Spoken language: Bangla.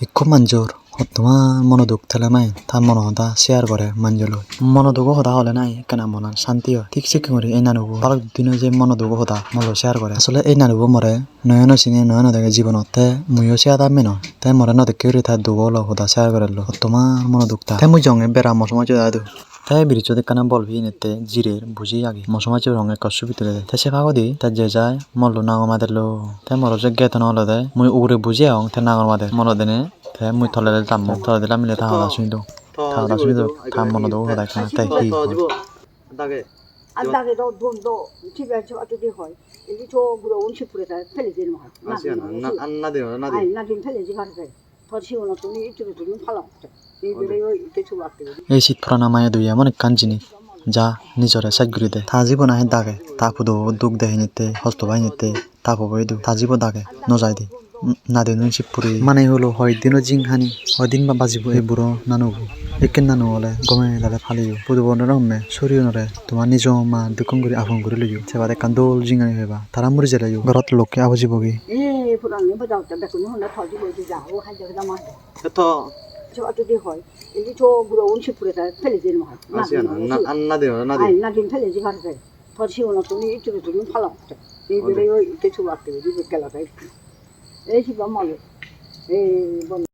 Ikko manjor hottoman monoduk telemai ta monohoda share gore manjoloi monodugo hoda hole nai ekkena monan shanti hoy tik sekkey guri ei nanugo balok dino je monodugo hoda molo share gore asole ei nanugo more noyo no sini noyo no dege jibonot te muiyo seyadamme noi te more nodekke guri ta dugo olo hoda share gorelloi hottoman monoduk ta te mui jonge bera mosomajoi ai te birizzot ekkana bol piyinettey jirer buji age mosomajjor honge ekka subi tulede te se pagodi te je jai mollo nagor madelloi te moro se getuno olode mui ugure buji agon te nagor mader molodene te mui toledi dammoi toledi nammile ta hoda suni dong ta hoda suni dong ta monodugo hoda ekkena te hi দাগে আর দাগে তো দো ঠিক আছে অতটি হয় এই তো বুড়ো উনসে পুরে ফেলে দিন হয় না দে না দে না দিন ফেলে যে ঘরে তোর শিবনা তুমি একটু তুমি ফালাও এই বেরে ওই কিছু রাখতে এই শীত ফুরানা মায়া দুই এমন একখান জিনিস যা নিজরে সাইড করে দেয় তা জীবন আহে দাগে তা খুদো দুঃখ দেহে নিতে হস্ত বাই নিতে তা কবই দু তা জীব দাগে নজাই দি না দিন শিবপুরি মানে হলো হয় দিনও জিং হানি হয় দিন বা বাজিব এই বুড়ো নানুগো একেন নানু হলে গমে দাদা ফালিও পুদু বন্ধ হমে সরিও নরে তোমার নিজ মা দুঃখ করে আপন করে লইও সেবাদে কান দোল জিঙানি হইবা তারা মরে জেলাইও ঘরত লোককে আবজিবগি এই পুরানো বাজাওটা দেখো না থজি বইতে যাও হাই জায়গা দামা তো অতটি হয় এই তো বুড়ো উনসে পুরে ফেলে দিন হয় না দে না দে না দিন ফেলে যে ঘরে তোর শিবনা তুমি একটু তুমি ফালাও এই বেরে ওই কিছু রাখতে দিবে গেলাটা এই শিবা মলে এই